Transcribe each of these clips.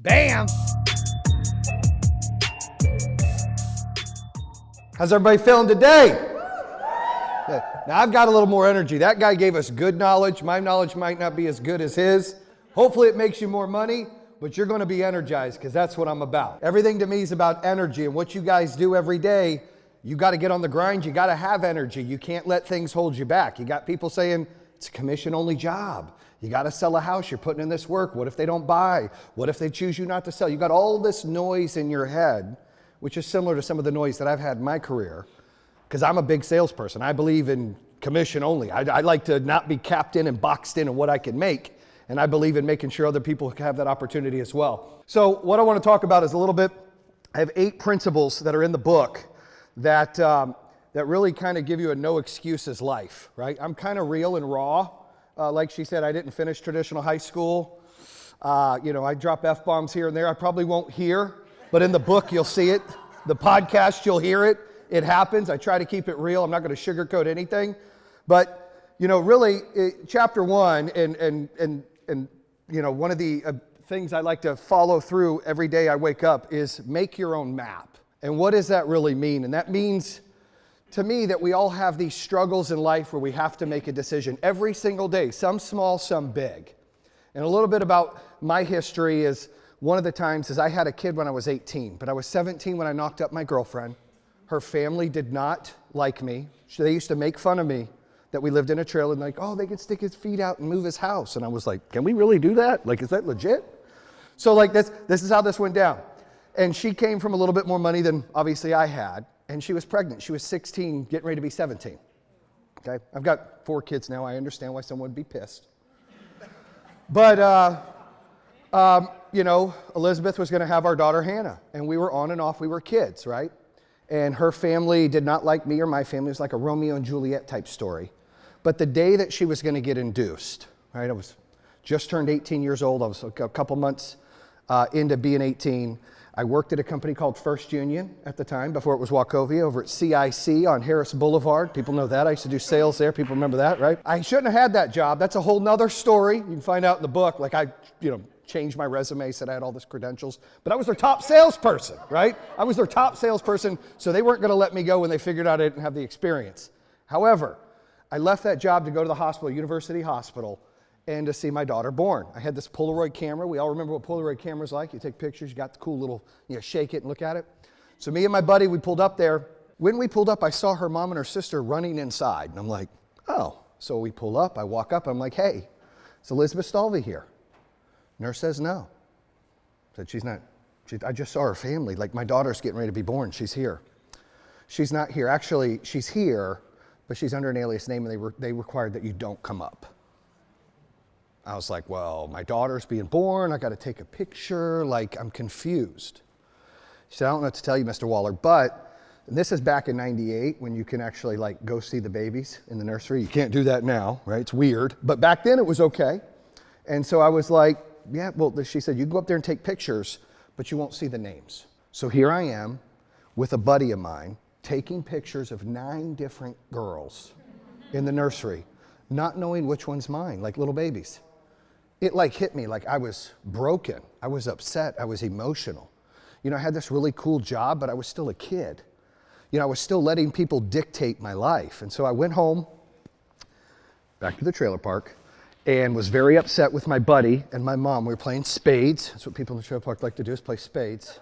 Bam! How's everybody feeling today? Yeah. Now I've got a little more energy. That guy gave us good knowledge. My knowledge might not be as good as his. Hopefully it makes you more money, but you're going to be energized because that's what I'm about. Everything to me is about energy, and what you guys do every day, you got to get on the grind. You got to have energy. You can't let things hold you back. You got people saying it's a commission-only job. You got to sell a house. You're putting in this work. What if they don't buy? What if they choose you not to sell? You got all this noise in your head, which is similar to some of the noise that I've had in my career, because I'm a big salesperson. I believe in commission only. I like to not be capped in and boxed in what I can make, and I believe in making sure other people have that opportunity as well. So what I want to talk about is a little bit, I have 8 principles that are in the book that really kind of give you a no excuses life, right? I'm kind of real and raw. Like she said, I didn't finish traditional high school. I drop F-bombs here and there. I probably won't hear, but in the book you'll see it. The podcast, you'll hear it. It happens. I try to keep it real. I'm not going to sugarcoat anything. But, really, chapter 1, and one of the things I like to follow through every day I wake up is make your own map. And what does that really mean? And that means, to me, that we all have these struggles in life where we have to make a decision every single day, some small, some big. And a little bit about my history is one of the times is I had a kid when I was 18, but I was 17 when I knocked up my girlfriend. Her family did not like me. They used to make fun of me that we lived in a trailer and like, oh, they could stick his feet out and move his house. And I was like, can we really do that? Like, is that legit? So like this is how this went down. And she came from a little bit more money than obviously I had. And she was pregnant. She was 16, getting ready to be 17. Okay, I've got 4 kids now. I understand why someone would be pissed. But, Elizabeth was going to have our daughter Hannah. And we were on and off. We were kids, right? And her family did not like me or my family. It was like a Romeo and Juliet type story. But the day that she was going to get induced, right? I was just turned 18 years old. I was a couple months into being 18. I worked at a company called First Union at the time, before it was Wachovia, over at CIC on Harris Boulevard. People know that. I used to do sales there. People remember that, right? I shouldn't have had that job. That's a whole nother story. You can find out in the book. Like I changed my resume, said I had all these credentials, but I was their top salesperson, right? I was their top salesperson, so they weren't going to let me go when they figured out I didn't have the experience. However, I left that job to go to the hospital, University Hospital, and to see my daughter born. I had this Polaroid camera. We all remember what Polaroid camera's like. You take pictures, you got the cool little, shake it and look at it. So me and my buddy, we pulled up there. When we pulled up, I saw her mom and her sister running inside. And I'm like, oh. So we pull up, I walk up, I'm like, hey, is Elizabeth Stalvey here? Nurse says no. Said she's not. I just saw her family. Like, my daughter's getting ready to be born. She's here. She's not here. Actually, she's here, but she's under an alias name, and they required that you don't come up. I was like, well, my daughter's being born. I got to take a picture. Like, I'm confused. She said, I don't know what to tell you, Mr. Waller, but this is back in 98 when you can actually go see the babies in the nursery. You can't do that now, right? It's weird. But back then it was okay. And so I was like, yeah, well, she said, you can go up there and take pictures, but you won't see the names. So here I am with a buddy of mine taking pictures of 9 different girls in the nursery, not knowing which one's mine, like little babies. It hit me like I was broken. I was upset. I was emotional. I had this really cool job, but I was still a kid. I was still letting people dictate my life. And so I went home, back to the trailer park, and was very upset with my buddy and my mom. We were playing spades. That's what people in the trailer park like to do, is play spades.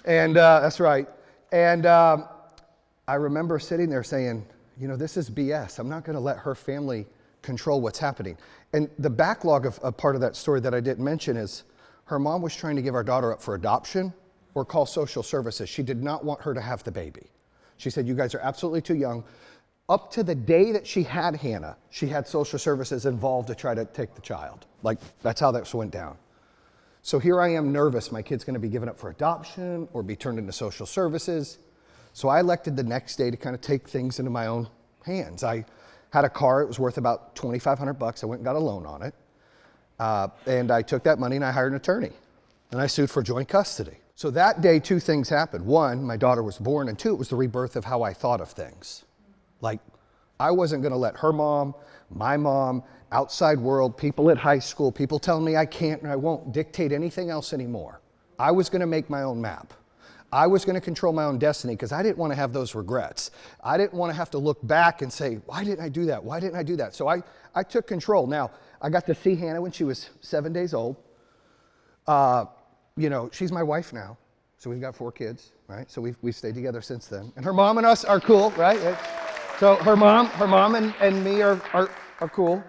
And that's right. And I remember sitting there saying, this is BS. I'm not going to let her family control what's happening. And the backlog of a part of that story that I didn't mention is her mom was trying to give our daughter up for adoption or call social services. She did not want her to have the baby. She said, you guys are absolutely too young. Up to the day that she had Hannah, she had social services involved to try to take the child. Like, that's how that went down. So here I am nervous. My kid's going to be given up for adoption or be turned into social services. So I elected the next day to kind of take things into my own hands. I had a car. It was worth about $2,500. I went and got a loan on it. And I took that money and I hired an attorney. And I sued for joint custody. So that day, 2 things happened. 1, my daughter was born. And 2, it was the rebirth of how I thought of things. Like, I wasn't going to let her mom, my mom, outside world, people at high school, people telling me I can't and I won't dictate anything else anymore. I was going to make my own map. I was going to control my own destiny because I didn't want to have those regrets. I didn't want to have to look back and say, why didn't I do that? Why didn't I do that? So I took control. Now, I got to see Hannah when she was 7 days old. She's my wife now. So we've got 4 kids, right? So we've stayed together since then. And her mom and us are cool, right? So her mom and me are cool.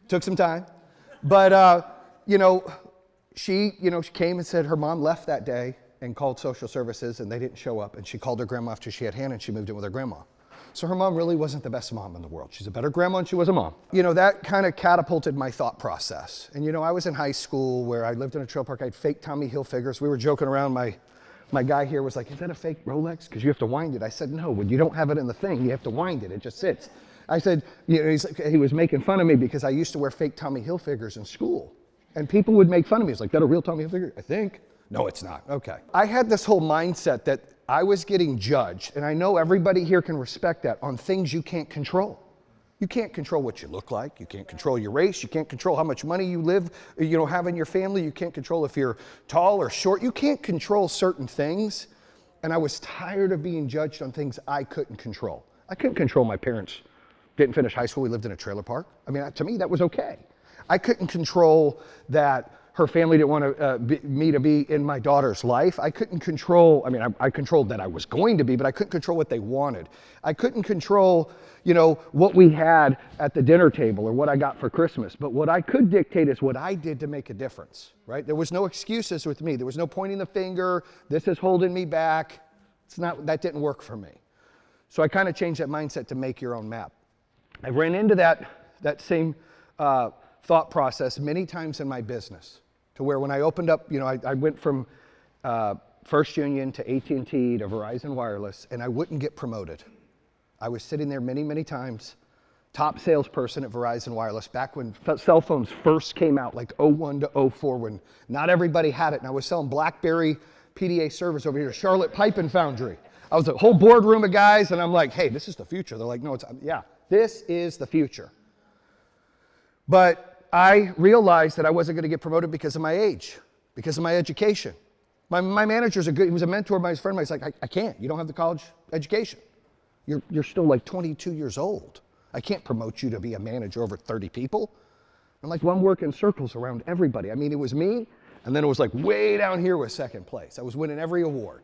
Took some time. But, she came and said her mom left that day and called social services and they didn't show up. And she called her grandma after she had Hannah and she moved in with her grandma. So her mom really wasn't the best mom in the world. She's a better grandma than she was a mom. That kind of catapulted my thought process. And I was in high school where I lived in a trailer park. I had fake Tommy Hilfigers. We were joking around. My guy here was like, is that a fake Rolex? Because you have to wind it. I said, no, when you don't have it in the thing, you have to wind it. It just sits. I said, he was making fun of me because I used to wear fake Tommy Hilfigers in school. And people would make fun of me. It's like, that a real Tommy Hilfiger? I think. No, it's not. Okay. I had this whole mindset that I was getting judged, and I know everybody here can respect that, on things you can't control. You can't control what you look like. You can't control your race. You can't control how much money you have in your family. You can't control if you're tall or short. You can't control certain things. And I was tired of being judged on things I couldn't control. I couldn't control my parents didn't finish high school. We lived in a trailer park. I mean, to me, that was okay. I couldn't control that her family didn't want me to be in my daughter's life. I couldn't control, I controlled that I was going to be, but I couldn't control what they wanted. I couldn't control, what we had at the dinner table or what I got for Christmas. But what I could dictate is what I did to make a difference, right? There was no excuses with me. There was no pointing the finger. This is holding me back. That didn't work for me. So I kind of changed that mindset to make your own map. I ran into that same thought process many times in my business, to where when I opened up, I went from First Union to AT&T to Verizon Wireless, and I wouldn't get promoted. I was sitting there many, many times, top salesperson at Verizon Wireless, back when cell phones first came out, like 01 to 04, when not everybody had it, and I was selling BlackBerry PDA service over here, Charlotte Pipe and Foundry. I was a whole boardroom of guys, and I'm like, hey, this is the future. They're like, no, this is the future. But I realized that I wasn't going to get promoted because of my age, because of my education. My manager's he was a mentor of my friend. He's like, I can't. You don't have the college education. You're still like 22 years old. I can't promote you to be a manager over 30 people. I'm like, well, I'm working circles around everybody. It was me, and then it was like way down here was second place. I was winning every award.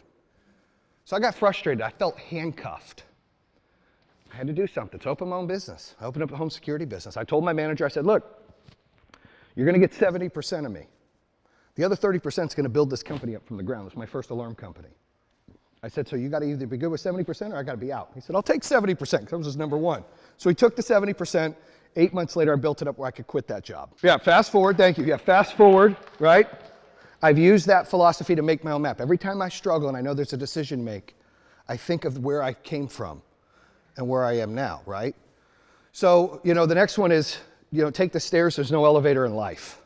So I got frustrated. I felt handcuffed. I had to do something to open my own business. I opened up a home security business. I told my manager, I said, look, you're going to get 70% of me. The other 30% is going to build this company up from the ground. It's my first alarm company. I said, so you got to either be good with 70% or I got to be out. He said, I'll take 70% because that was number one. So he took the 70%. 8 months later, I built it up where I could quit that job. Yeah, fast forward. Thank you. Yeah, fast forward, right? I've used that philosophy to make my own map. Every time I struggle and I know there's a decision to make, I think of where I came from and where I am now, right? So, the next one is, take the stairs. There's no elevator in life.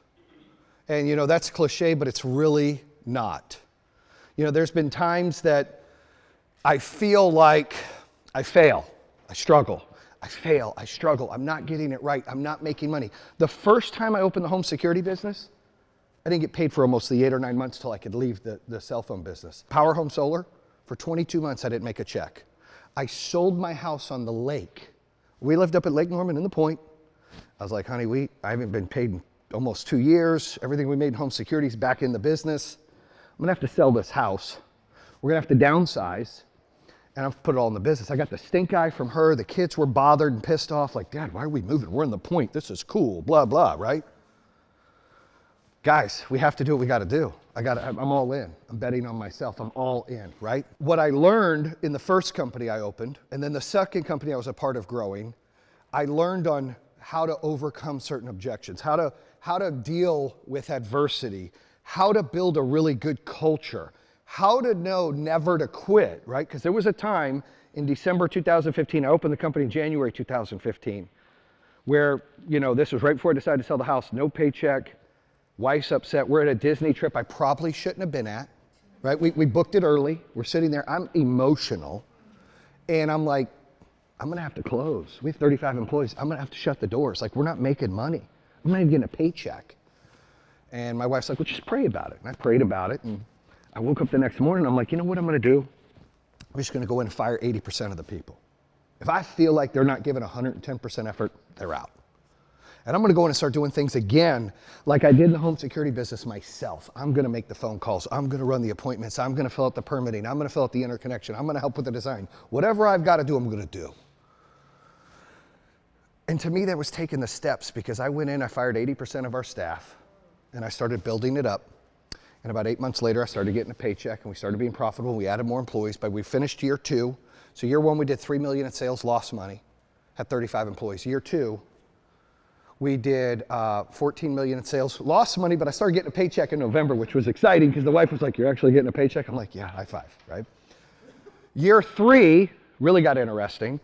And, that's cliche, but it's really not. There's been times that I feel like I fail. I struggle. I fail. I struggle. I'm not getting it right. I'm not making money. The first time I opened the home security business, I didn't get paid for almost the 8 or 9 months till I could leave the cell phone business. Power Home Solar, for 22 months I didn't make a check. I sold my house on the lake. We lived up at Lake Norman in the Point. I was like, honey, I haven't been paid in almost 2 years. Everything we made in home security is back in the business. I'm gonna have to sell this house. We're gonna have to downsize, and I've put it all in the business. I got the stink eye from her. The kids were bothered and pissed off, like, Dad, why are we moving? We're in the Point. This is cool, blah, blah, right? Guys, we have to do what we gotta do. I'm all in. I'm betting on myself. I'm all in, right? What I learned in the first company I opened, and then the second company I was a part of growing, I learned on how to overcome certain objections, how to deal with adversity, how to build a really good culture, how to know never to quit, right? Because there was a time in December 2015, I opened the company in January 2015, where, this was right before I decided to sell the house, no paycheck, wife's upset, we're at a Disney trip I probably shouldn't have been at, right? We booked it early, we're sitting there, I'm emotional, and I'm like, I'm gonna have to close. We have 35 employees. I'm gonna have to shut the doors. Like, we're not making money. I'm not even getting a paycheck. And my wife's like, well, just pray about it. And I prayed about it, and I woke up the next morning, I'm like, you know what I'm gonna do? I'm just gonna go in and fire 80% of the people. If I feel like they're not giving 110% effort, they're out. And I'm gonna go in and start doing things again, like I did in the home security business myself. I'm gonna make the phone calls. I'm gonna run the appointments. I'm gonna fill out the permitting. I'm gonna fill out the interconnection. I'm gonna help with the design. Whatever I've gotta do, I'm gonna do. And to me, that was taking the steps, because I went in, I fired 80% of our staff, and I started building it up. And about 8 months later, I started getting a paycheck, and we started being profitable. We added more employees, but we finished year 2. So year 1, we did $3 million in sales, lost money, had 35 employees. Year 2, we did $14 million in sales, lost money, but I started getting a paycheck in November, which was exciting, because the wife was like, you're actually getting a paycheck? I'm like, yeah, high five, right? Year 3 really got interesting.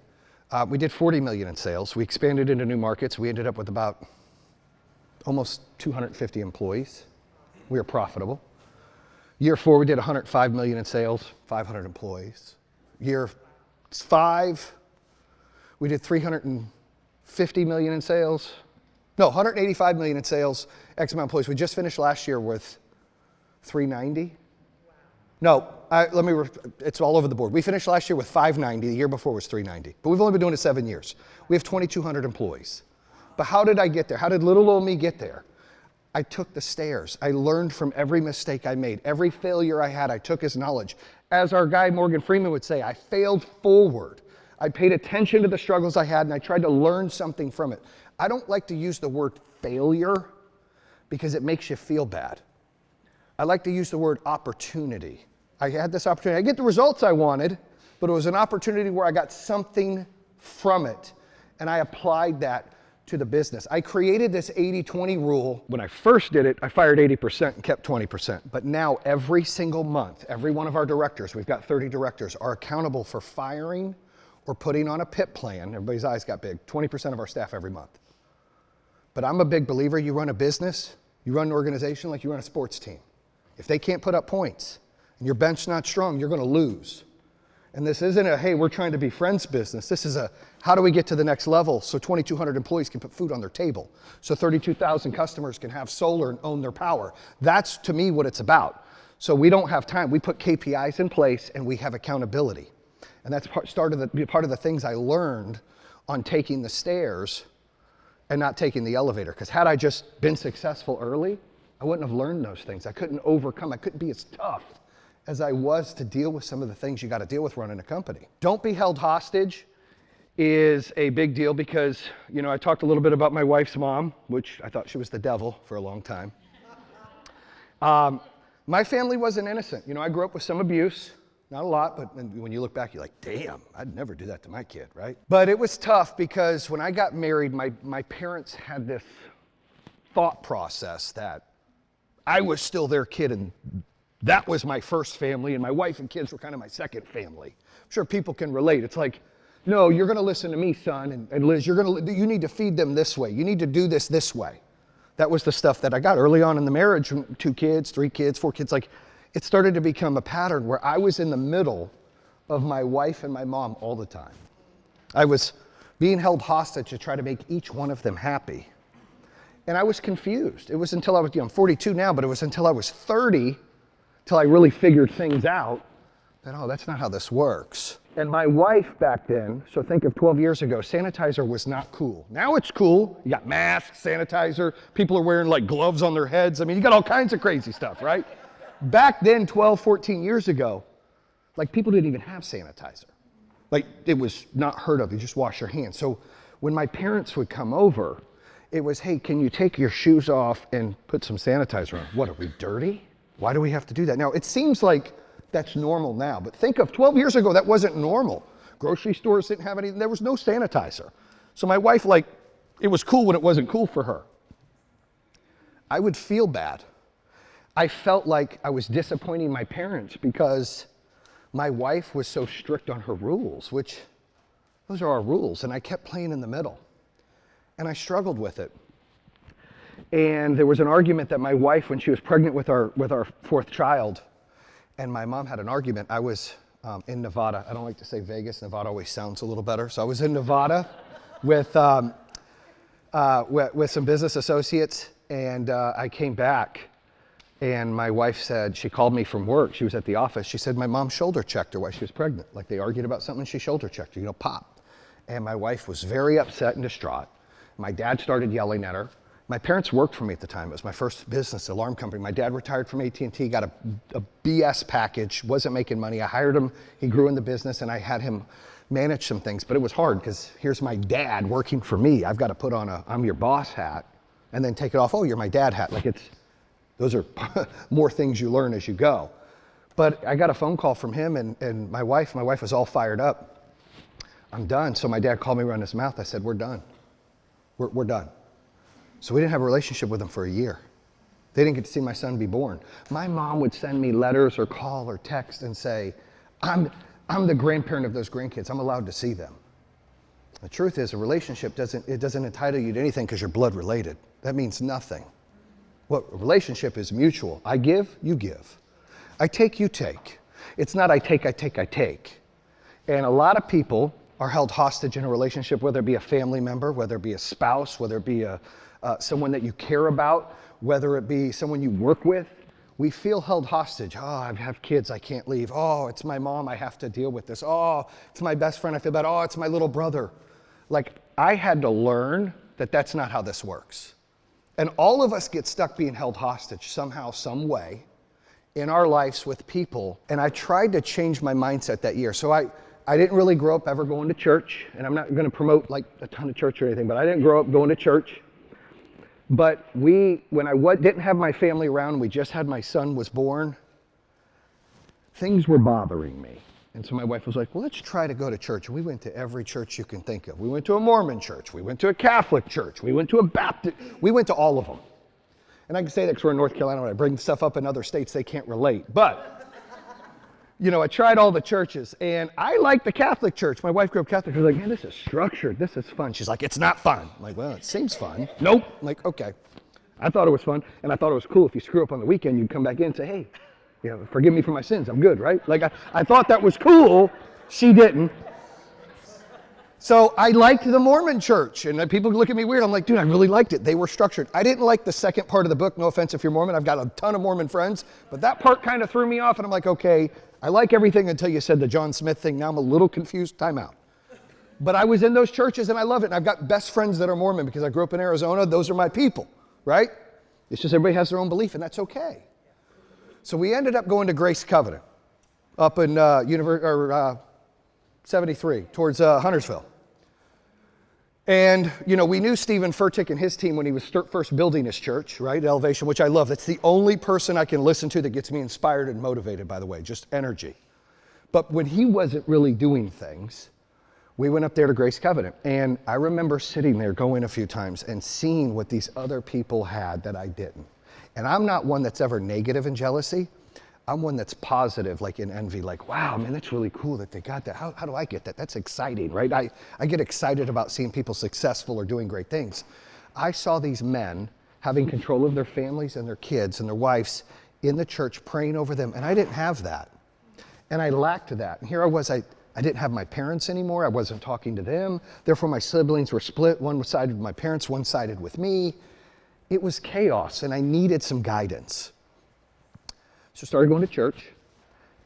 We did $40 million in sales. We expanded into new markets. We ended up with about almost 250 employees. We were profitable. Year 4, we did $105 million in sales, 500 employees. Year 5, we did $350 million in sales. No, $185 million in sales, X amount of employees. We just finished last year with 390. No, it's all over the board. We finished last year with 590. The year before was 390. But we've only been doing it 7 years. We have 2,200 employees. But how did I get there? How did little old me get there? I took the stairs. I learned from every mistake I made. Every failure I had, I took as knowledge. As our guy Morgan Freeman would say, I failed forward. I paid attention to the struggles I had, and I tried to learn something from it. I don't like to use the word failure because it makes you feel bad. I like to use the word opportunity. I had this opportunity. I get the results I wanted, but it was an opportunity where I got something from it, and I applied that to the business. I created this 80-20 rule. When I first did it, I fired 80% and kept 20%. But now every single month, every one of our directors, we've got 30 directors, are accountable for firing or putting on a PIP plan. Everybody's eyes got big. 20% of our staff every month. But I'm a big believer, you run a business, you run an organization like you run a sports team. If they can't put up points and your bench's not strong, you're gonna lose. And this isn't a, hey, we're trying to be friends business. This is a, how do we get to the next level so 2,200 employees can put food on their table, so 32,000 customers can have solar and own their power. That's, to me, what it's about. So we don't have time. We put KPIs in place, and we have accountability. And that's part of the things I learned on taking the stairs and not taking the elevator. Because had I just been successful early, I wouldn't have learned those things. I couldn't overcome. I couldn't be as tough as I was to deal with some of the things you got to deal with running a company. Don't be held hostage is a big deal, because, you know, I talked a little bit about my wife's mom, which I thought she was the devil for a long time. My family wasn't innocent. You know, I grew up with some abuse, not a lot, but when you look back, you're like, damn, I'd never do that to my kid, right? But it was tough, because when I got married, my parents had this thought process that I was still their kid, and that was my first family, and my wife and kids were kind of my second family. I'm sure people can relate. It's like, no, you're gonna listen to me, son, and Liz, you need to feed them this way. You need to do this way. That was the stuff that I got early on in the marriage. 2 kids, 3 kids, 4 kids. Like, it started to become a pattern where I was in the middle of my wife and my mom all the time. I was being held hostage to try to make each one of them happy. And I was confused. It was until I was, I'm 42 now, but it was until I was 30 till I really figured things out that, oh, that's not how this works. And my wife back then, so think of 12 years ago, sanitizer was not cool. Now it's cool. You got masks, sanitizer, people are wearing like gloves on their heads. I mean, you got all kinds of crazy stuff, right? Back then, 12, 14 years ago, like, people didn't even have sanitizer. Like, it was not heard of. You just wash your hands. So when my parents would come over, it was, hey, can you take your shoes off and put some sanitizer on? What, are we dirty? Why do we have to do that? Now, it seems like that's normal now, but think of 12 years ago, that wasn't normal. Grocery stores didn't have anything. There was no sanitizer. So my wife, like, it was cool when it wasn't cool for her. I would feel bad. I felt like I was disappointing my parents because my wife was so strict on her rules, which those are our rules, and I kept playing in the middle. And I struggled with it. And there was an argument that my wife, when she was pregnant with our 4th child, and my mom had an argument, I was in Nevada. I don't like to say Vegas. Nevada always sounds a little better. So I was in Nevada with some business associates, and I came back, and my wife said, she called me from work. She was at the office. She said my mom shoulder checked her while she was pregnant. Like they argued about something, and she shoulder checked her, pop. And my wife was very upset and distraught. My dad started yelling at her. My parents worked for me at the time. It was my first business, alarm company. My dad retired from AT&T, got a BS package, wasn't making money. I hired him, he grew in the business, and I had him manage some things. But it was hard because here's my dad working for me. I've got to put on a I'm your boss hat and then take it off, oh, you're my dad hat. Like those are more things you learn as you go. But I got a phone call from him and my wife was all fired up. I'm done. So my dad called me around his mouth. I said, we're done. We're done. So we didn't have a relationship with them for a year. They didn't get to see my son be born. My mom would send me letters or call or text and say, I'm the grandparent of those grandkids. I'm allowed to see them. The truth is, a relationship doesn't entitle you to anything because you're blood related. That means nothing. What a relationship is mutual. I give, you give. I take, you take. It's not I take. And a lot of people are held hostage in a relationship, whether it be a family member, whether it be a spouse, whether it be someone that you care about, whether it be someone you work with. We feel held hostage. Oh, I have kids, I can't leave. Oh, it's my mom, I have to deal with this. Oh, it's my best friend, I feel bad. Oh, it's my little brother. Like, I had to learn that that's not how this works. And all of us get stuck being held hostage somehow, some way in our lives with people. And I tried to change my mindset that year. So I didn't really grow up ever going to church. And I'm not going to promote like a ton of church or anything, but I didn't grow up going to church. But when I didn't have my family around, we just had my son was born, things were bothering me. And so my wife was like, well, let's try to go to church. And we went to every church you can think of. We went to a Mormon church. We went to a Catholic church. We went to a Baptist. We went to all of them. And I can say that because we're in North Carolina. When I bring stuff up in other states, they can't relate. But, I tried all the churches. And I liked the Catholic church. My wife grew up Catholic. She was like, man, this is structured. This is fun. She's like, it's not fun. I'm like, well, it seems fun. Nope. I'm like, okay. I thought it was fun. And I thought it was cool. If you screw up on the weekend, you'd come back in and say, hey, forgive me for my sins. I'm good, right? Like, I thought that was cool. She didn't. So I liked the Mormon church. And people look at me weird. I'm like, dude, I really liked it. They were structured. I didn't like the second part of the book. No offense if you're Mormon. I've got a ton of Mormon friends. But that part kind of threw me off. And I'm like, okay, I like everything until you said the John Smith thing. Now I'm a little confused. Time out. But I was in those churches and I love it. And I've got best friends that are Mormon because I grew up in Arizona. Those are my people, right? It's just everybody has their own belief, and that's okay. So we ended up going to Grace Covenant up in 73 towards Huntersville. And, we knew Stephen Furtick and his team when he was first building his church, right, Elevation, which I love. That's the only person I can listen to that gets me inspired and motivated, by the way, just energy. But when he wasn't really doing things, we went up there to Grace Covenant. And I remember sitting there going a few times and seeing what these other people had that I didn't. And I'm not one that's ever negative in jealousy. I'm one that's positive, like in envy, like, wow, man, that's really cool that they got that. How do I get that? That's exciting, right? I get excited about seeing people successful or doing great things. I saw these men having control of their families and their kids and their wives in the church praying over them, and I didn't have that. And I lacked that. And here I was, I didn't have my parents anymore. I wasn't talking to them. Therefore, my siblings were split. One sided with my parents, one sided with me. It was chaos, and I needed some guidance. So I started going to church,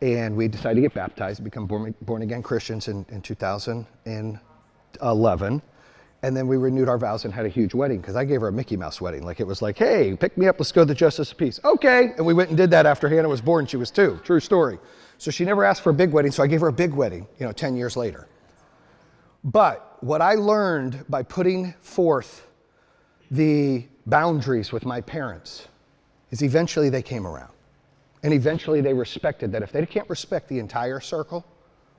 and we decided to get baptized, become born-again Christians in 2011. And then we renewed our vows and had a huge wedding, because I gave her a Mickey Mouse wedding. Like, it was like, hey, pick me up, let's go to the Justice of Peace. Okay, and we went and did that after Hannah was born. She was 2, true story. So she never asked for a big wedding, so I gave her a big wedding, 10 years later. But what I learned by putting forth the boundaries with my parents is eventually they came around. And eventually they respected that if they can't respect the entire circle,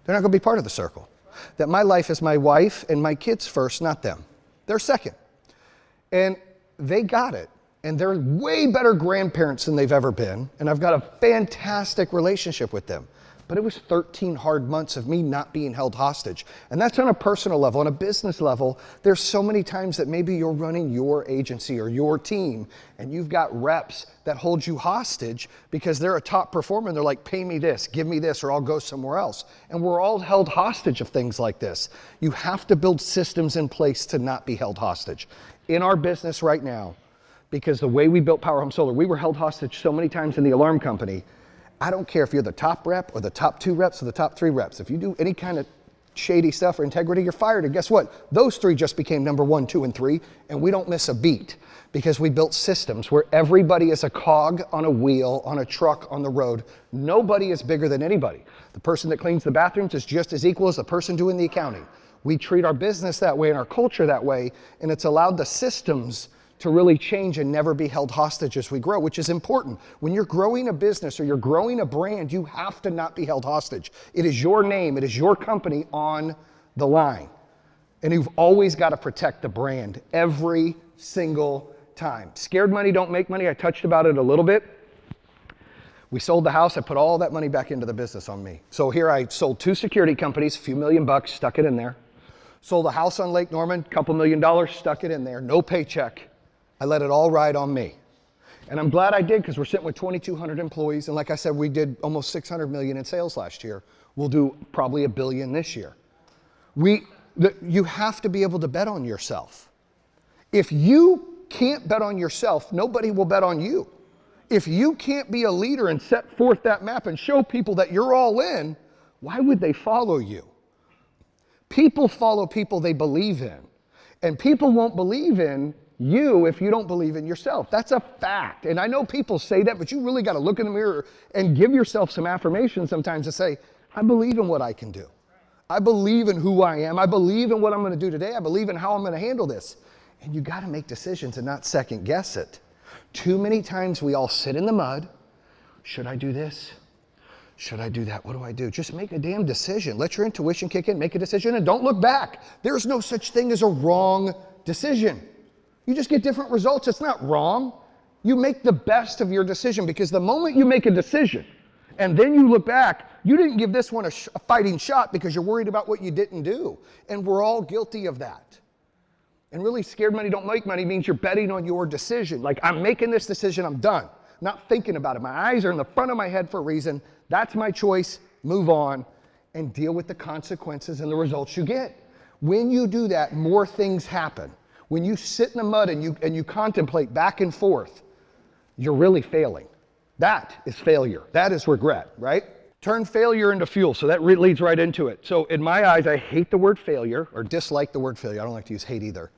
they're not going to be part of the circle. That my life is my wife and my kids first, not them. They're second. And they got it. And they're way better grandparents than they've ever been. And I've got a fantastic relationship with them. But it was 13 hard months of me not being held hostage. And that's on a personal level. On a business level, there's so many times that maybe you're running your agency or your team and you've got reps that hold you hostage because they're a top performer and they're like, pay me this, give me this, or I'll go somewhere else. And we're all held hostage of things like this. You have to build systems in place to not be held hostage. In our business right now, because the way we built Power Home Solar, we were held hostage so many times in the alarm company. I don't care if you're the top rep or the top 2 reps or the top 3 reps. If you do any kind of shady stuff or integrity, you're fired. And guess what? Those 3 just became number 1, 2, and 3, and we don't miss a beat because we built systems where everybody is a cog on a wheel, on a truck, on the road. Nobody is bigger than anybody. The person that cleans the bathrooms is just as equal as the person doing the accounting. We treat our business that way and our culture that way, and it's allowed the systems to really change and never be held hostage as we grow, which is important. When you're growing a business or you're growing a brand, you have to not be held hostage. It is your name, it is your company on the line. And you've always got to protect the brand every single time. Scared money don't make money. I touched about it a little bit. We sold the house. I put all that money back into the business on me. So here I sold 2 security companies, a few $1,000,000, stuck it in there. Sold a house on Lake Norman, a couple $1,000,000, stuck it in there, no paycheck. I let it all ride on me. And I'm glad I did because we're sitting with 2,200 employees. And like I said, we did almost 600 million in sales last year. We'll do probably $1 billion this year. You have to be able to bet on yourself. If you can't bet on yourself, nobody will bet on you. If you can't be a leader and set forth that map and show people that you're all in, why would they follow you? People follow people they believe in. And people won't believe in you if you don't believe in yourself. That's a fact. And I know people say that, but you really got to look in the mirror and give yourself some affirmation sometimes to say, I believe in what I can do. I believe in who I am. I believe in what I'm going to do today. I believe in how I'm going to handle this. And you got to make decisions and not second guess it. Too many times we all sit in the mud. Should I do this? Should I do that? What do I do? Just make a damn decision. Let your intuition kick in, make a decision, and don't look back. There's no such thing as a wrong decision. You just get different results. It's not wrong. You make the best of your decision because the moment you make a decision and then you look back, you didn't give this one a fighting shot because you're worried about what you didn't do. And we're all guilty of that. And really, scared money don't make money means you're betting on your decision. Like, I'm making this decision, I'm done. Not thinking about it. My eyes are in the front of my head for a reason. That's my choice. Move on and deal with the consequences and the results you get. When you do that, more things happen. When you sit in the mud and you contemplate back and forth, you're really failing. That is failure. That is regret, right? Turn failure into fuel. So that leads right into it. So in my eyes, I hate the word failure or dislike the word failure. I don't like to use hate either.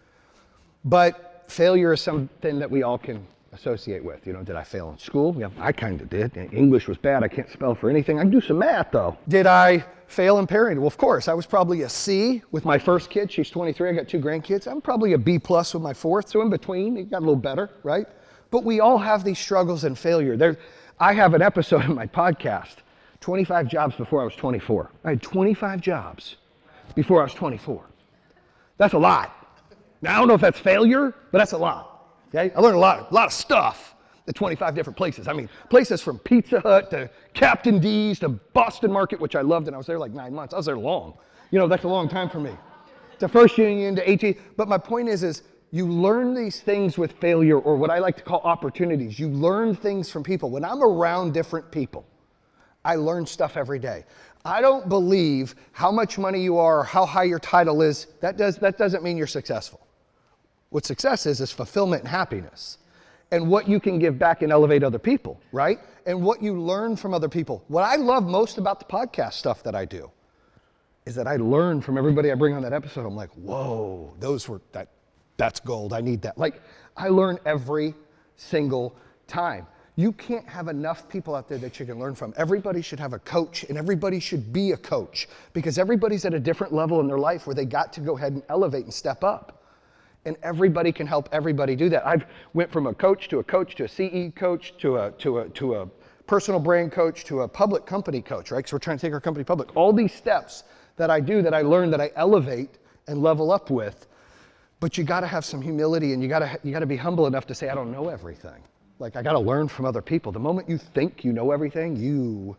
But failure is something that we all can associate with. You know, did I fail in school? Yeah, I kind of did. English was bad. I can't spell for anything. I can do some math though. Did I fail in parenting? Well, of course. I was probably a C with my first kid. She's 23. I got 2 grandkids. I'm probably a B+ with my 4th. So in between, it got a little better, right? But we all have these struggles and failure. I have an episode in my podcast, 25 jobs before I was 24. I had 25 jobs before I was 24. That's a lot. Now, I don't know if that's failure, but that's a lot. Okay? I learned a lot of stuff at 25 different places. I mean, places from Pizza Hut to Captain D's to Boston Market, which I loved, and I was there like 9 months. I was there long. You know, that's a long time for me. To First Union, to AT. But my point is you learn these things with failure, or what I like to call opportunities. You learn things from people. When I'm around different people, I learn stuff every day. I don't believe how much money you are or how high your title is. That doesn't mean you're successful. What success is fulfillment and happiness. And what you can give back and elevate other people, right? And what you learn from other people. What I love most about the podcast stuff that I do is that I learn from everybody I bring on that episode. I'm like, whoa, that's gold. I need that. Like, I learn every single time. You can't have enough people out there that you can learn from. Everybody should have a coach, and everybody should be a coach because everybody's at a different level in their life where they got to go ahead and elevate and step up. And everybody can help everybody do that. I've went from a coach to a CE coach to a personal brand coach to a public company coach, right? Because we're trying to take our company public. All these steps that I do, that I learn, that I elevate and level up with. But you got to have some humility, and you got to be humble enough to say, I don't know everything. Like, I got to learn from other people. The moment you think you know everything, you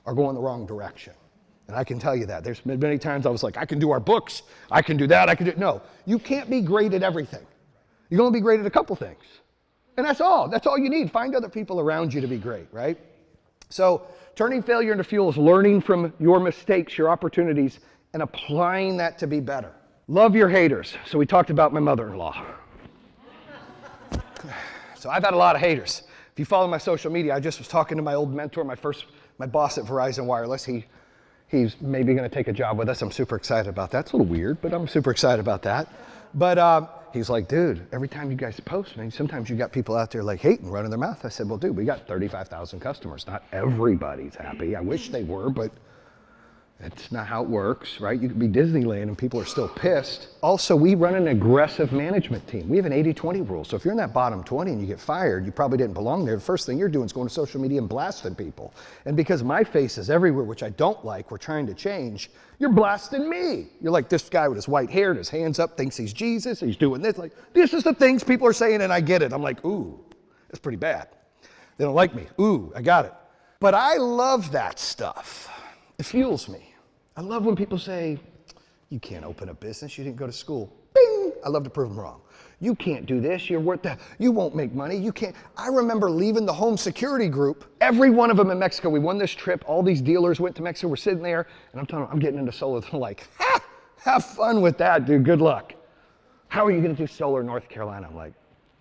are going the wrong direction. And I can tell you that. There's been many times I was like, I can do our books, I can do that, I can do, no. You can't be great at everything. You're gonna be great at a couple things. And that's all you need. Find other people around you to be great, right? So turning failure into fuel is learning from your mistakes, your opportunities, and applying that to be better. Love your haters. So we talked about my mother-in-law. So I've had a lot of haters. If you follow my social media, I just was talking to my old mentor, my boss at Verizon Wireless. He's maybe going to take a job with us. I'm super excited about that. It's a little weird, but I'm super excited about that. But he's like, dude, every time you guys post, man, sometimes you got people out there like hating, running their mouth. I said, well, dude, we got 35,000 customers. Not everybody's happy. I wish they were, but that's not how it works, right? You could be Disneyland and people are still pissed. Also, we run an aggressive management team. We have an 80-20 rule. So if you're in that bottom 20 and you get fired, you probably didn't belong there. The first thing you're doing is going to social media and blasting people. And because my face is everywhere, which I don't like, we're trying to change, you're blasting me. You're like, this guy with his white hair and his hands up thinks he's Jesus, he's doing this. Like, this is the things people are saying and I get it. I'm like, ooh, that's pretty bad. They don't like me. Ooh, I got it. But I love that stuff. It fuels me. I love when people say, you can't open a business, you didn't go to school. Bing! I love to prove them wrong. You can't do this, you're worth that. You won't make money, you can't. I remember leaving the home security group, every one of them in Mexico. We won this trip, all these dealers went to Mexico, we're sitting there, and I'm telling them, I'm getting into solar. They're like, ha! Have fun with that, dude, good luck. How are you gonna do solar in North Carolina? I'm like,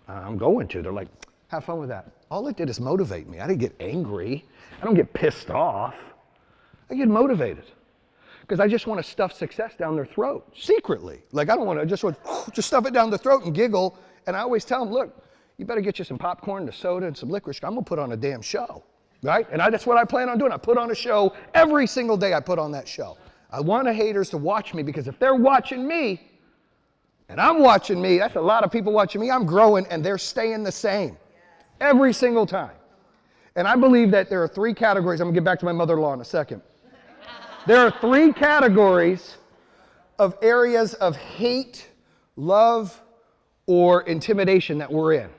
I'm going to. They're like, have fun with that. All it did is motivate me. I didn't get angry. I don't get pissed off. I get motivated. Because I just want to stuff success down their throat, secretly. Like, I don't want to just stuff it down their throat and giggle. And I always tell them, look, you better get you some popcorn, a soda, and some licorice. I'm going to put on a damn show, right? And that's what I plan on doing. I put on a show every single day. I put on that show. I want the haters to watch me, because if they're watching me, and I'm watching me, that's a lot of people watching me, I'm growing, and they're staying the same every single time. And I believe that there are three categories. I'm going to get back to my mother-in-law in a second. There are three categories of areas of hate, love, or intimidation that we're in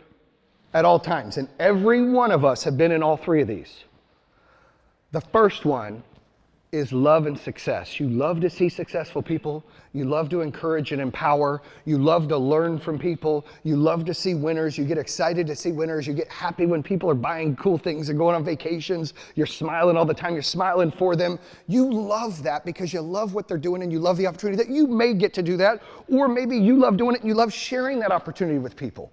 at all times. And every one of us have been in all three of these. The first one is love and success. You love to see successful people. You love to encourage and empower. You love to learn from people. You love to see winners. You get excited to see winners. You get happy when people are buying cool things and going on vacations. You're smiling all the time. You're smiling for them. You love that because you love what they're doing and you love the opportunity that you may get to do that, or maybe you love doing it and you love sharing that opportunity with people.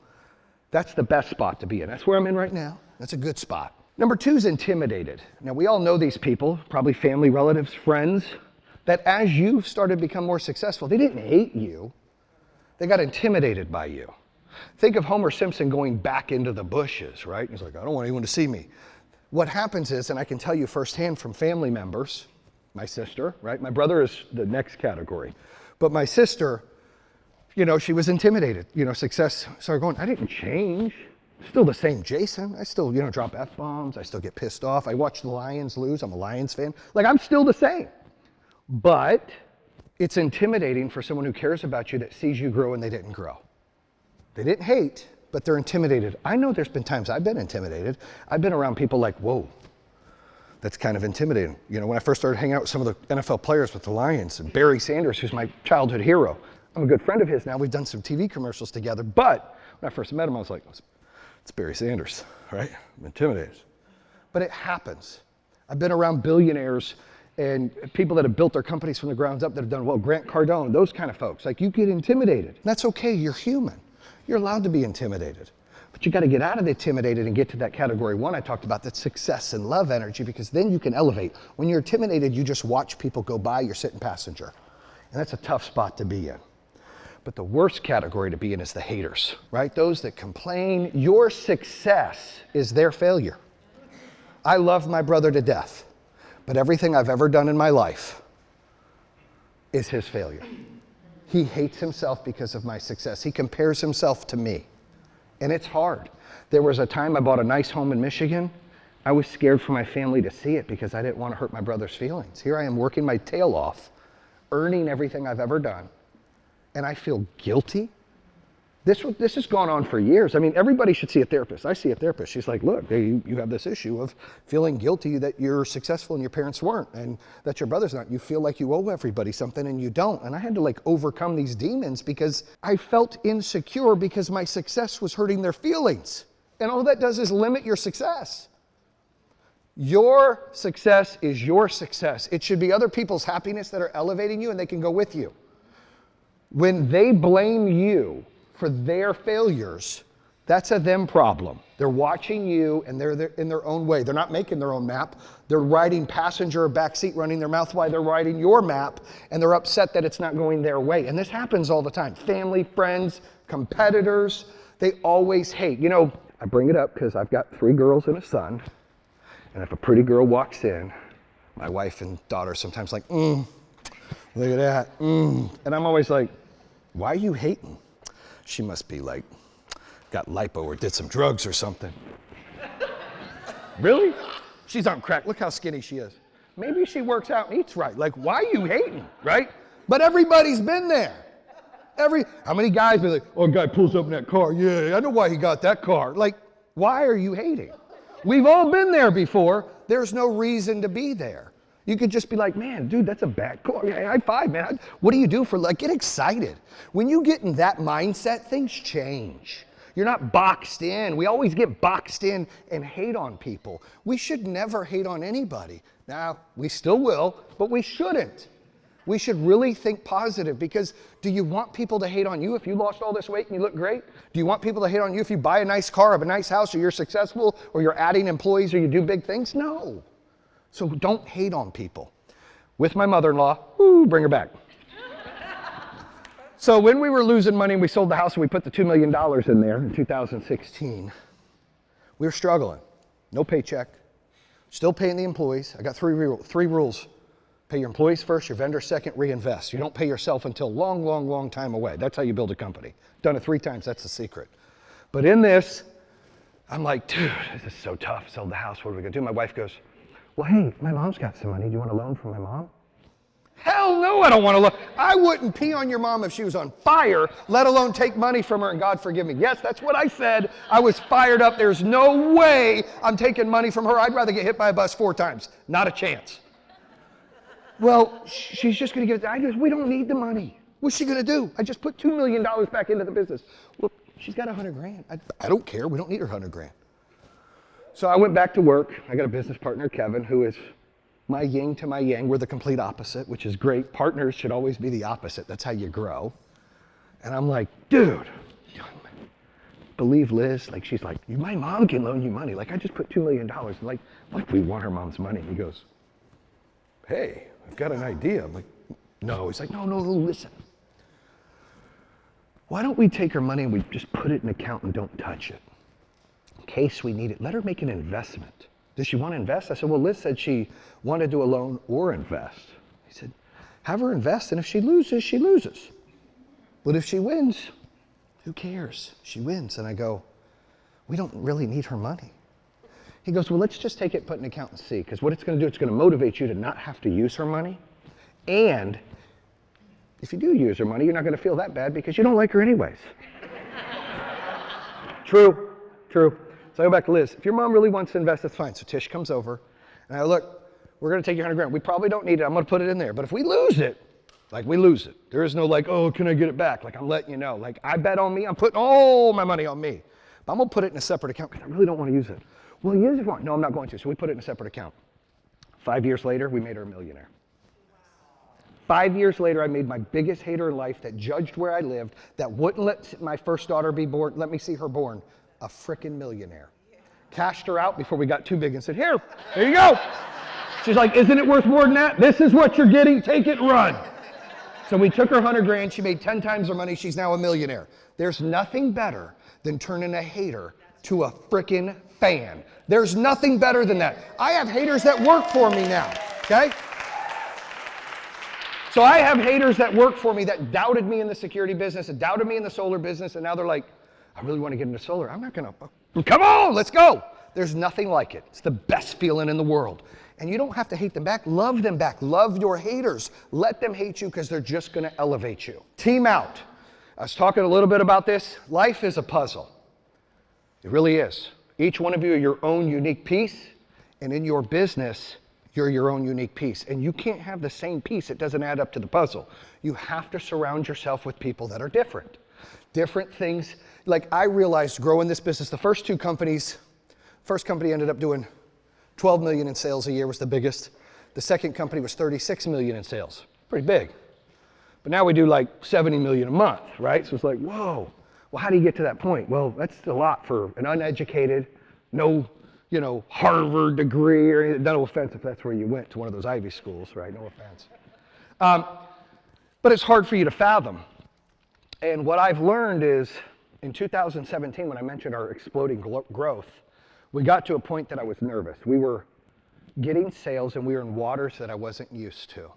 That's the best spot to be in. That's where I'm in right now. That's a good spot. Number two is intimidated. Now, we all know these people, probably family, relatives, friends, that as you started to become more successful, they didn't hate you. They got intimidated by you. Think of Homer Simpson going back into the bushes, right? He's like, I don't want anyone to see me. What happens is, and I can tell you firsthand from family members, my sister, right? My brother is the next category. But my sister, she was intimidated. Success started going, I didn't change. Still the same Jayson. I still, drop F-bombs. I still get pissed off. I watch the Lions lose. I'm a Lions fan. Like, I'm still the same. But it's intimidating for someone who cares about you, that sees you grow and they didn't grow. They didn't hate, but they're intimidated. I know there's been times I've been intimidated. I've been around people like, whoa, that's kind of intimidating. When I first started hanging out with some of the NFL players with the Lions, and Barry Sanders, who's my childhood hero. I'm a good friend of his now. We've done some TV commercials together. But when I first met him, I was like, it's Barry Sanders, right? I'm intimidated. But it happens. I've been around billionaires and people that have built their companies from the ground up that have done well, Grant Cardone, those kind of folks. Like, you get intimidated. That's okay, you're human. You're allowed to be intimidated. But you got to get out of the intimidated and get to that category one I talked about, that success and love energy, because then you can elevate. When you're intimidated, you just watch people go by, you're sitting passenger. And that's a tough spot to be in. But the worst category to be in is the haters, right? Those that complain. Your success is their failure. I love my brother to death, but everything I've ever done in my life is his failure. He hates himself because of my success. He compares himself to me, and it's hard. There was a time I bought a nice home in Michigan. I was scared for my family to see it because I didn't want to hurt my brother's feelings. Here I am working my tail off, earning everything I've ever done, and I feel guilty This has gone on for years. I mean, everybody should see a therapist. I see a therapist. She's like, look, you have this issue of feeling guilty that you're successful and your parents weren't, and that your brother's not. You feel like you owe everybody something and you don't. And I had to like overcome these demons because I felt insecure because my success was hurting their feelings. And all that does is limit your success. Your success is your success. It should be other people's happiness that are elevating you and they can go with you. When they blame you for their failures, that's a them problem. They're watching you and they're in their own way. They're not making their own map. They're riding passenger or backseat, running their mouth while they're riding your map, and they're upset that it's not going their way. And this happens all the time. Family, friends, competitors, they always hate. You know, I bring it up because I've got 3 girls and a son, and if a pretty girl walks in, my wife and daughter sometimes like, look at that, And I'm always like, why are you hating? She must be like, got lipo or did some drugs or something. Really? She's on crack. Look how skinny she is. Maybe she works out and eats right. Like, why are you hating, right? But everybody's been there. How many guys be like, oh, a guy pulls up in that car. Yeah, I know why he got that car. Like, why are you hating? We've all been there before. There's no reason to be there. You could just be like, man, dude, that's a bad car. Yeah, high five, man. What do you do for, like, get excited. When you get in that mindset, things change. You're not boxed in. We always get boxed in and hate on people. We should never hate on anybody. Now, we still will, but we shouldn't. We should really think positive, because do you want people to hate on you if you lost all this weight and you look great? Do you want people to hate on you if you buy a nice car or a nice house or you're successful or you're adding employees or you do big things? No. So don't hate on people. With my mother-in-law, bring her back. So when we were losing money and we sold the house and we put the $2 million in there in 2016, we were struggling. No paycheck, still paying the employees. I got three rules. Pay your employees first, your vendors second, reinvest. You don't pay yourself until long time away. That's how you build a company. Done it 3 times, that's the secret. But in this, I'm like, dude, this is so tough. Sold the house, what are we gonna do? My wife goes, well, hey, my mom's got some money. Do you want a loan from my mom? Hell no, I don't want a loan. I wouldn't pee on your mom if she was on fire, let alone take money from her, and God forgive me. Yes, that's what I said. I was fired up. There's no way I'm taking money from her. I'd rather get hit by a bus 4 times. Not a chance. Well, she's just going to give it. I goes, we don't need the money. What's she going to do? I just put $2 million back into the business. Well, she's got $100,000. I don't care. We don't need her $100,000. So I went back to work. I got a business partner, Kevin, who is my yin to my yang. We're the complete opposite, which is great. Partners should always be the opposite. That's how you grow. And I'm like, dude, believe Liz. Like, she's like, my mom can loan you money. Like, I just put $2 million. Like we want her mom's money. And he goes, hey, I've got an idea. I'm like, no. He's like, no, listen. Why don't we take her money and we just put it in an account and don't touch it? In case we need it, let her make an investment. Does she want to invest? I said, well, Liz said she wanted to do a loan or invest. He said, have her invest, and if she loses, she loses. But if she wins, who cares? She wins. And I go, we don't really need her money. He goes, well, let's just take it and put in an account and see, because what it's going to do, it's going to motivate you to not have to use her money. And if you do use her money, you're not going to feel that bad because you don't like her anyways. True. So I go back to Liz. If your mom really wants to invest, that's fine. So Tish comes over, and I look, we're going to take your $100,000. We probably don't need it. I'm going to put it in there. But if we lose it, like we lose it. There is no like, oh, can I get it back? Like, I'm letting you know. Like, I bet on me. I'm putting all my money on me. But I'm going to put it in a separate account because I really don't want to use it. Well, use it if you want. No, I'm not going to. So we put it in a separate account. 5 years later, we made her a millionaire. 5 years later, I made my biggest hater in life that judged where I lived, that wouldn't let my first daughter be born, let me see her born, a frickin' millionaire. Cashed her out before we got too big and said, here you go. She's like, isn't it worth more than that? This is what you're getting, take it, run. So we took her $100,000, she made 10 times her money, she's now a millionaire. There's nothing better than turning a hater to a frickin' fan. There's nothing better than that. I have haters that work for me now, okay? So I have haters that work for me that doubted me in the security business, that doubted me in the solar business, and now they're like, I really want to get into solar. I'm not going to, come on, let's go. There's nothing like it. It's the best feeling in the world. And you don't have to hate them back. Love them back. Love your haters. Let them hate you because they're just going to elevate you. Team out. I was talking a little bit about this. Life is a puzzle. It really is. Each one of you are your own unique piece, and in your business, you're your own unique piece. And you can't have the same piece. It doesn't add up to the puzzle. You have to surround yourself with people that are different. Different things. Like I realized growing this business, the first company ended up doing 12 million in sales a year, was the biggest. The second company was 36 million in sales. Pretty big. But now we do like 70 million a month, right? So it's like, whoa. Well, how do you get to that point? Well, that's a lot for an uneducated, no, Harvard degree or anything. No offense if that's where you went to one of those Ivy schools, right? No offense. But it's hard for you to fathom. And what I've learned is in 2017, when I mentioned our exploding growth, we got to a point that I was nervous. We were getting sales and we were in waters that I wasn't used to.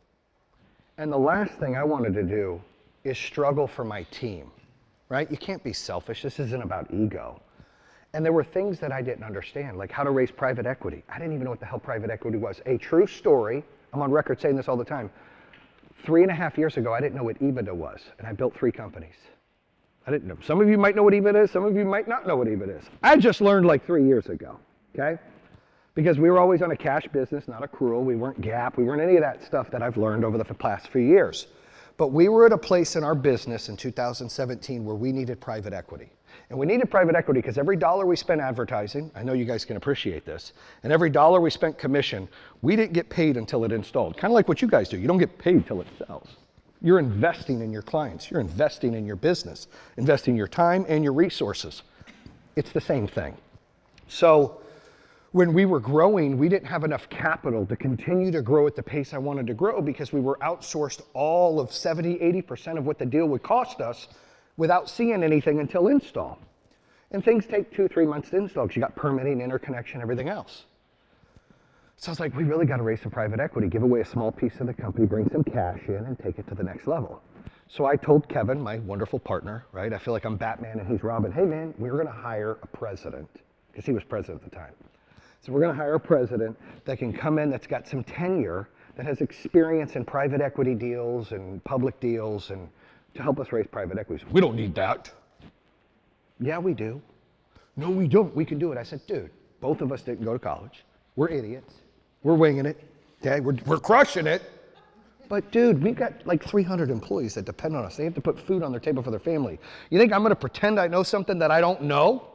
And the last thing I wanted to do is struggle for my team, right? You can't be selfish. This isn't about ego. And there were things that I didn't understand, like how to raise private equity. I didn't even know what the hell private equity was. A true story, I'm on record saying this all the time. 3.5 years ago, I didn't know what EBITDA was, and I built 3 companies. I didn't know. Some of you might know what EBITDA is, some of you might not know what EBITDA is. I just learned like 3 years ago, okay? Because we were always on a cash business, not accrual. We weren't GAAP. We weren't any of that stuff that I've learned over the past few years. But we were at a place in our business in 2017 where we needed private equity. And we needed private equity because every dollar we spent advertising, I know you guys can appreciate this, and every dollar we spent commission, we didn't get paid until it installed. Kind of like what you guys do. You don't get paid until it sells. You're investing in your clients. You're investing in your business, investing your time and your resources. It's the same thing. So when we were growing, we didn't have enough capital to continue to grow at the pace I wanted to grow because we were outsourced all of 70, 80% of what the deal would cost us without seeing anything until install. And things take 2-3 months to install because you got permitting, interconnection, everything else. So I was like, we really got to raise some private equity, give away a small piece of the company, bring some cash in, and take it to the next level. So I told Kevin, my wonderful partner, right? I feel like I'm Batman and he's Robin. Hey man, we're going to hire a president, because he was president at the time. So we're going to hire a president that can come in that's got some tenure, that has experience in private equity deals and public deals, and to help us raise private equity. We don't need that. Yeah, we do. No, we don't. We can do it. I said, dude, both of us didn't go to college. We're idiots. We're winging it. Okay, we're crushing it. But dude, we've got like 300 employees that depend on us. They have to put food on their table for their family. You think I'm going to pretend I know something that I don't know?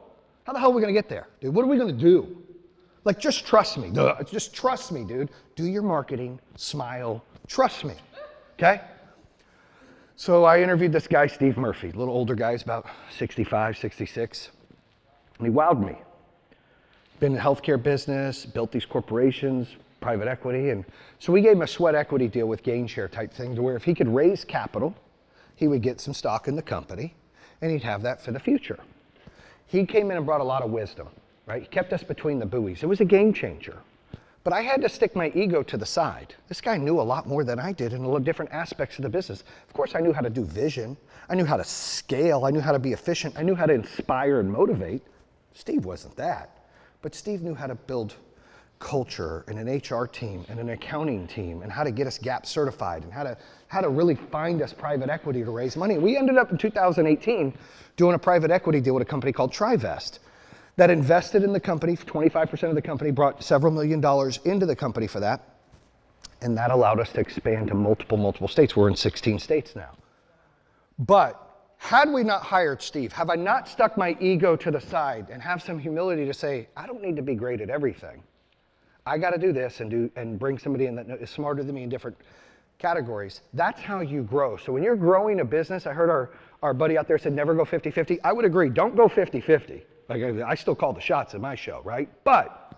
How the hell are we going to get there? Dude, what are we going to do? Like, just trust me. Just trust me, dude. Do your marketing, smile, trust me, okay? So I interviewed this guy, Steve Murphy, a little older guy, he's about 65, 66, and he wowed me. Been in the healthcare business, built these corporations, private equity, and so we gave him a sweat equity deal with gain share type thing to where if he could raise capital, he would get some stock in the company, and he'd have that for the future. He came in and brought a lot of wisdom, right? He kept us between the buoys. It was a game changer. But I had to stick my ego to the side. This guy knew a lot more than I did in a lot of different aspects of the business. Of course, I knew how to do vision. I knew how to scale. I knew how to be efficient. I knew how to inspire and motivate. Steve wasn't that. But Steve knew how to build culture and an HR team and an accounting team and how to get us GAAP certified and how to really find us private equity to raise money. We ended up in 2018 doing a private equity deal with a company called Trivest that invested in the company. 25% of the company brought several $1 million into the company for that. And that allowed us to expand to multiple states. We're in 16 states now. But had we not hired Steve, have I not stuck my ego to the side and have some humility to say, I don't need to be great at everything. I got to do this and bring somebody in that is smarter than me in different categories. That's how you grow. So when you're growing a business, I heard our buddy out there said, never go 50-50. I would agree, don't go 50-50. Like I still call the shots in my show, right? But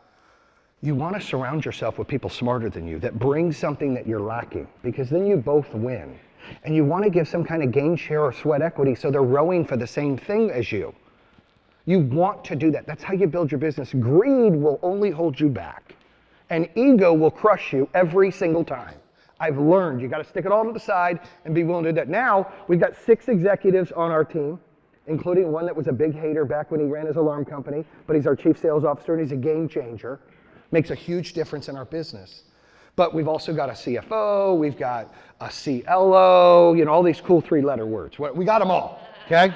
you want to surround yourself with people smarter than you that bring something that you're lacking, because then you both win. And you want to give some kind of gain share or sweat equity so they're rowing for the same thing as you. You want to do that. That's how you build your business. Greed will only hold you back. And ego will crush you every single time. I've learned you got to stick it all to the side and be willing to do that. Now, we've got 6 executives on our team, including one that was a big hater back when he ran his alarm company, but he's our chief sales officer and he's a game changer. Makes a huge difference in our business. But we've also got a CFO, we've got a CLO, all these cool 3-letter words. We got them all. okay?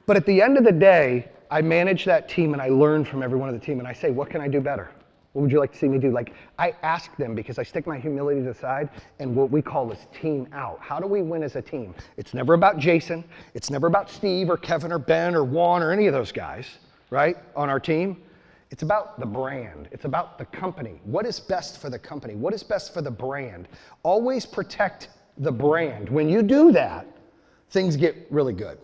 But at the end of the day, I manage that team and I learn from every one of the team and I say, what can I do better? What would you like to see me do? Like, I ask them because I stick my humility to the side and what we call is team out. How do we win as a team? It's never about Jason. It's never about Steve or Kevin or Ben or Juan or any of those guys, right, on our team. It's about the brand. It's about the company. What is best for the company? What is best for the brand? Always protect the brand. When you do that, things get really good.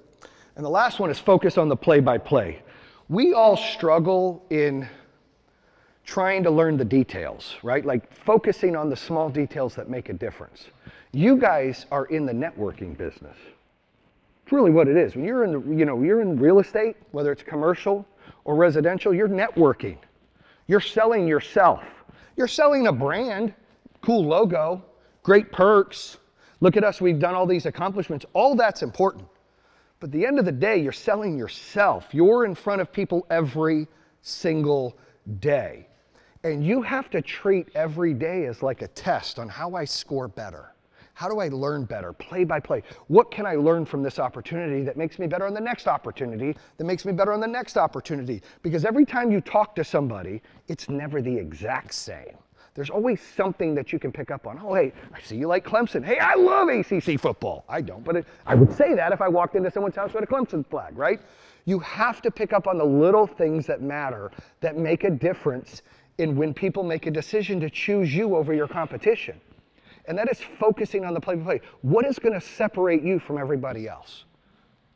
And the last one is focus on the play-by-play. We all struggle in trying to learn the details, right? Like focusing on the small details that make a difference. You guys are in the networking business. It's really what it is. When you're in you're in real estate, whether it's commercial or residential, you're networking. You're selling yourself. You're selling a brand, cool logo, great perks. Look at us, we've done all these accomplishments. All that's important. But at the end of the day, you're selling yourself. You're in front of people every single day. And you have to treat every day as like a test on how I score better. How do I learn better, play by play? What can I learn from this opportunity that makes me better on the next opportunity, that makes me better on the next opportunity? Because every time you talk to somebody, it's never the exact same. There's always something that you can pick up on. Oh, hey, I see you like Clemson. Hey, I love ACC football. I don't, but I would say that if I walked into someone's house with a Clemson flag, right? You have to pick up on the little things that matter, that make a difference in when people make a decision to choose you over your competition. And that is focusing on the play-by-play. What is going to separate you from everybody else?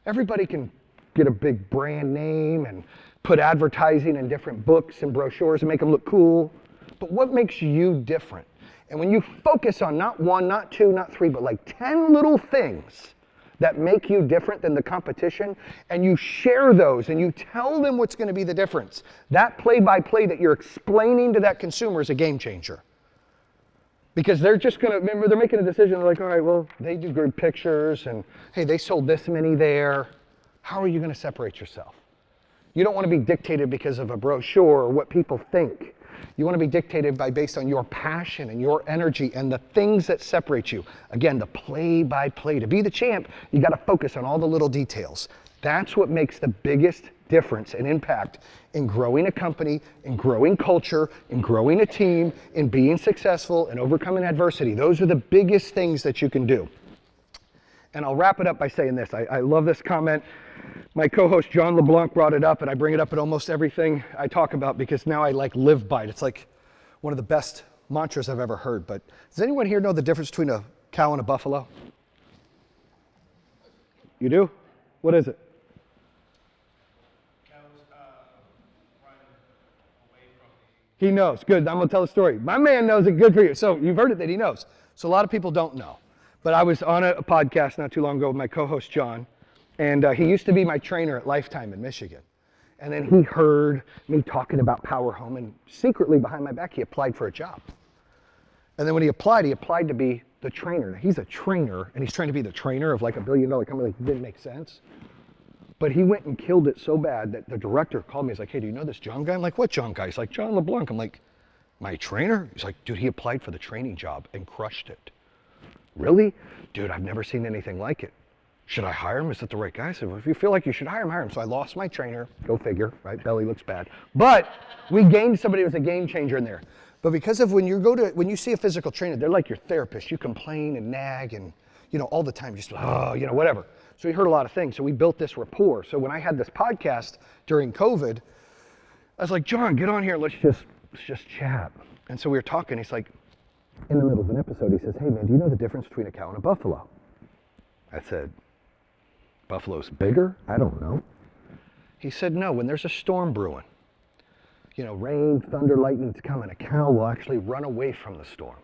Everybody can get a big brand name and put advertising in different books and brochures and make them look cool. But what makes you different? And when you focus on not one, not two, not three, but like 10 little things that make you different than the competition, and you share those and you tell them what's going to be the difference, that play-by-play that you're explaining to that consumer is a game changer. Because they're just going to, remember, they're making a decision. They're like, all right, well, they do good pictures, and hey, they sold this many there. How are you going to separate yourself? You don't want to be dictated because of a brochure or what people think. You want to be dictated based on your passion and your energy and the things that separate you. Again, the play-by-play. To be the champ, you got to focus on all the little details. That's what makes the biggest difference and impact in growing a company, in growing culture, in growing a team, in being successful, and overcoming adversity. Those are the biggest things that you can do. And I'll wrap it up by saying this. I love this comment. My co-host John LeBlanc brought it up, and I bring it up at almost everything I talk about because now I live by it. It's like one of the best mantras I've ever heard. But does anyone here know the difference between a cow and a buffalo? You do? What is it? Cows run away from me. He knows. Good. I'm going to tell a story. My man knows it. Good for you. So you've heard it that he knows. So a lot of people don't know. But I was on a podcast not too long ago with my co-host John. And he used to be my trainer at Lifetime in Michigan. And then he heard me talking about Power Home, and secretly behind my back, he applied for a job. And then when he applied to be the trainer. He's a trainer, and he's trying to be the trainer of like $1 billion company. Like, it didn't make sense. But he went and killed it so bad that the director called me. He's like, hey, do you know this John guy? I'm like, what John guy? He's like, John LeBlanc. I'm like, my trainer? He's like, dude, he applied for the training job and crushed it. Really? Dude, I've never seen anything like it. Should I hire him? Is that the right guy? I said, well, if you feel like you should hire him, hire him. So I lost my trainer. Go figure, right? Belly looks bad. But we gained somebody who was a game changer in there. But because of when you see a physical trainer, they're like your therapist. You complain and nag and, all the time, just, whatever. So we heard a lot of things. So we built this rapport. So when I had this podcast during COVID, I was like, John, get on here. Let's just chat. And so we were talking. He's like, in the middle of an episode, he says, hey, man, do you know the difference between a cow and a buffalo? I said, buffalo's bigger? I don't know. He said, no, when there's a storm brewing, rain, thunder, lightning's coming, a cow will actually run away from the storm.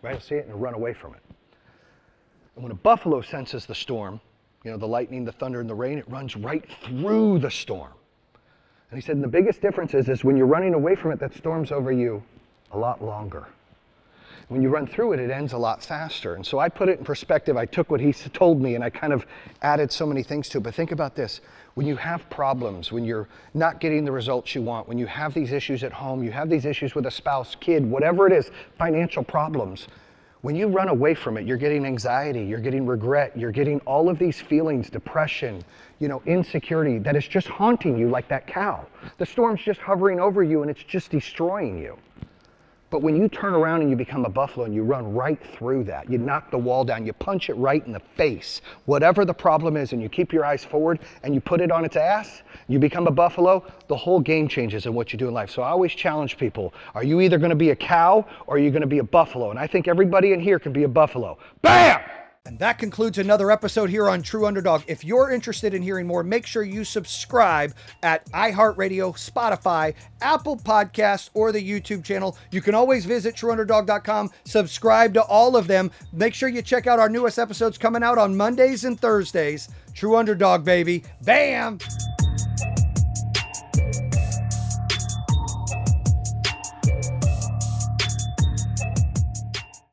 Right? You'll see it and run away from it. And when a buffalo senses the storm, the lightning, the thunder, and the rain, it runs right through the storm. And he said, and the biggest difference is when you're running away from it, that storm's over you a lot longer. When you run through it, it ends a lot faster. And so I put it in perspective. I took what he told me and I kind of added so many things to it. But think about this. When you have problems, when you're not getting the results you want, when you have these issues at home, you have these issues with a spouse, kid, whatever it is, financial problems, When you run away from it, you're getting anxiety, you're getting regret, you're getting all of these feelings, depression, insecurity that is just haunting you like that cow. The storm's just hovering over you and it's just destroying you. But when you turn around and you become a buffalo and you run right through that, you knock the wall down, you punch it right in the face, whatever the problem is, and you keep your eyes forward and you put it on its ass, you become a buffalo, the whole game changes in what you do in life. So I always challenge people, are you either going to be a cow or are you going to be a buffalo? And I think everybody in here can be a buffalo. Bam! And that concludes another episode here on True Underdog. If you're interested in hearing more, make sure you subscribe at iHeartRadio, Spotify, Apple Podcasts, or the YouTube channel. You can always visit TrueUnderdog.com, subscribe to all of them. Make sure you check out our newest episodes coming out on Mondays and Thursdays. True Underdog, baby. Bam!